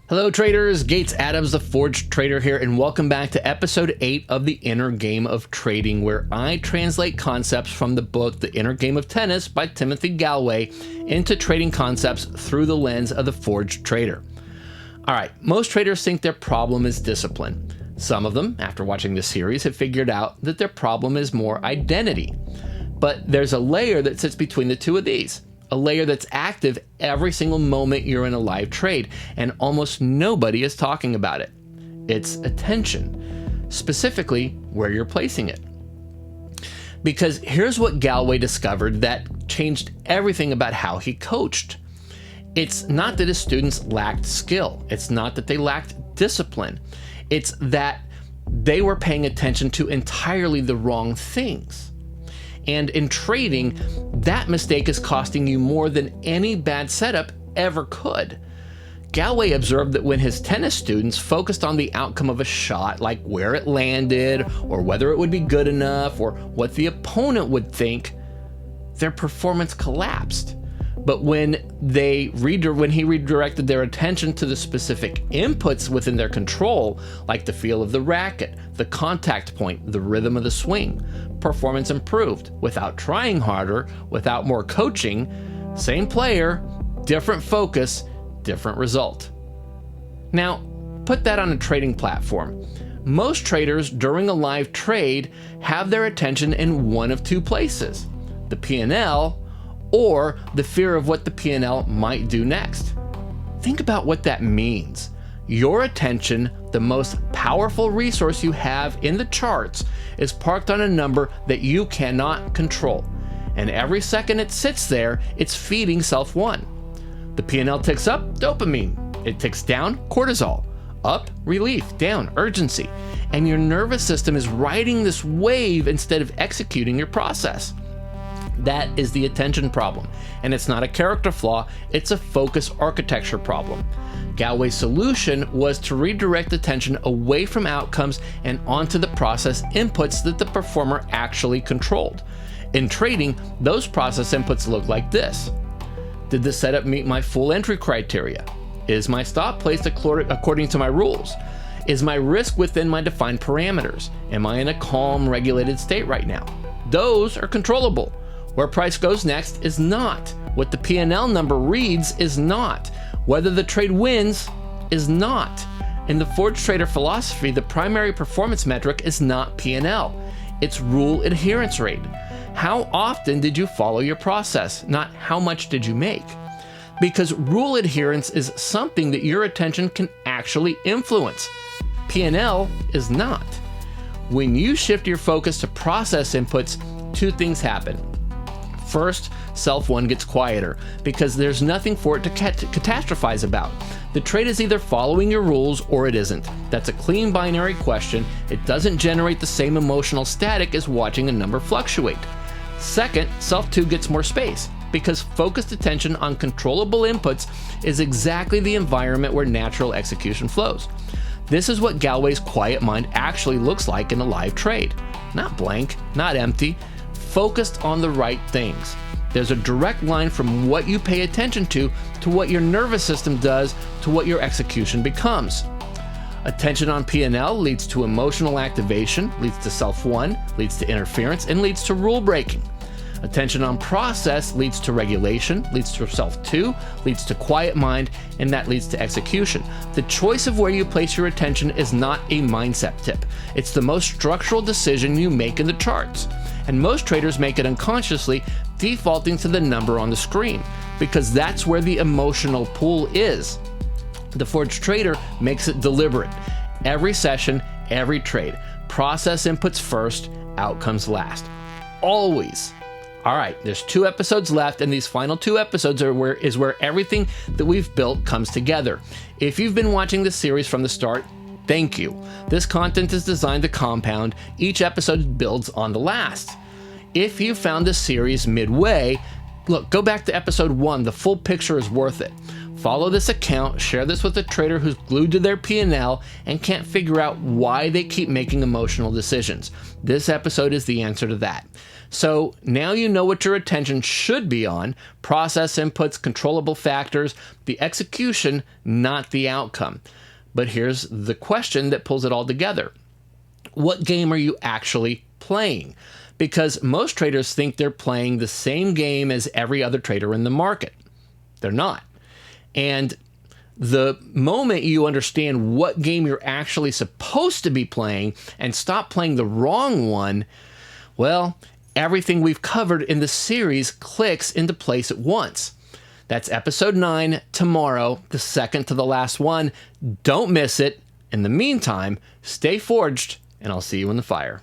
Hello traders, Gates Adams, the Forge Trader here, and welcome back to episode 8 of The Inner Game of Trading, where I translate concepts from the book The Inner Game of Tennis by Timothy Gallwey into trading concepts through the lens of the Forge Trader. Alright, most traders think their problem is discipline. Some of them, after watching this series, have figured out that their problem is more identity. But there's a layer that sits between the two of these. A layer that's active every single moment you're in a live trade, and almost nobody is talking about it. It's attention, specifically where you're placing it. Because here's what Gallwey discovered that changed everything about how he coached. It's not that his students lacked skill. It's not that they lacked discipline. It's that they were paying attention to entirely the wrong things. And in trading, that mistake is costing you more than any bad setup ever could. Gallwey observed that when his tennis students focused on the outcome of a shot, like where it landed, or whether it would be good enough, or what the opponent would think, their performance collapsed. But when he redirected their attention to the specific inputs within their control, like the feel of the racket, the contact point, the rhythm of the swing, performance improved without trying harder, without more coaching. Same player, different focus, different result. Now, put that on a trading platform. Most traders during a live trade have their attention in one of two places: the P&L or the fear of what the P&L might do next. Think about what that means. Your attention, the most powerful resource you have in the charts, is parked on a number that you cannot control. And every second it sits there, it's feeding self-1. The P&L ticks up, dopamine. It ticks down, cortisol. Up, relief. Down, urgency. And your nervous system is riding this wave instead of executing your process. That is the attention problem. And it's not a character flaw, it's a focus architecture problem. Gallwey's solution was to redirect attention away from outcomes and onto the process inputs that the performer actually controlled. In trading, those process inputs look like this. Did the setup meet my full entry criteria? Is my stop placed according to my rules? Is my risk within my defined parameters? Am I in a calm, regulated state right now? Those are controllable. Where price goes next is not. What the P&L number reads is not. Whether the trade wins is not. In the Forge Trader philosophy, the primary performance metric is not P&L. It's rule adherence rate. How often did you follow your process, not how much did you make? Because rule adherence is something that your attention can actually influence. P&L is not. When you shift your focus to process inputs, two things happen. First, self-1 gets quieter because there's nothing for it to catastrophize about. The trade is either following your rules or it isn't. That's a clean binary question. It doesn't generate the same emotional static as watching a number fluctuate. Second, self-2 gets more space because focused attention on controllable inputs is exactly the environment where natural execution flows. This is what Gallwey's quiet mind actually looks like in a live trade. Not blank, not empty, focused on the right things. There's a direct line from what you pay attention to what your nervous system does, to what your execution becomes. Attention on P&L leads to emotional activation, leads to self-1, leads to interference, and leads to rule breaking. Attention on process leads to regulation, leads to self-2, leads to quiet mind, and that leads to execution. The choice of where you place your attention is not a mindset tip. It's the most structural decision you make in the charts. And most traders make it unconsciously, defaulting to the number on the screen, because that's where the emotional pool is. The Forge Trader makes it deliberate. Every session, every trade. Process inputs first, outcomes last. Always. All right, there's 2 episodes left, and these final 2 episodes is where everything that we've built comes together. If you've been watching this series from the start, thank you. This content is designed to compound. Each episode builds on the last. If you found this series midway, Look, go back to episode 1. The full picture is worth it. Follow this account, share this with a trader who's glued to their P&L and can't figure out why they keep making emotional decisions. This episode is the answer to that. So now you know what your attention should be on: process inputs, controllable factors, the execution, not the outcome. But here's the question that pulls it all together. What game are you actually playing? Because most traders think they're playing the same game as every other trader in the market. They're not. And the moment you understand what game you're actually supposed to be playing and stop playing the wrong one, well, everything we've covered in the series clicks into place at once. That's episode 9 tomorrow, the second to the last one. Don't miss it. In the meantime, stay forged, and I'll see you in the fire.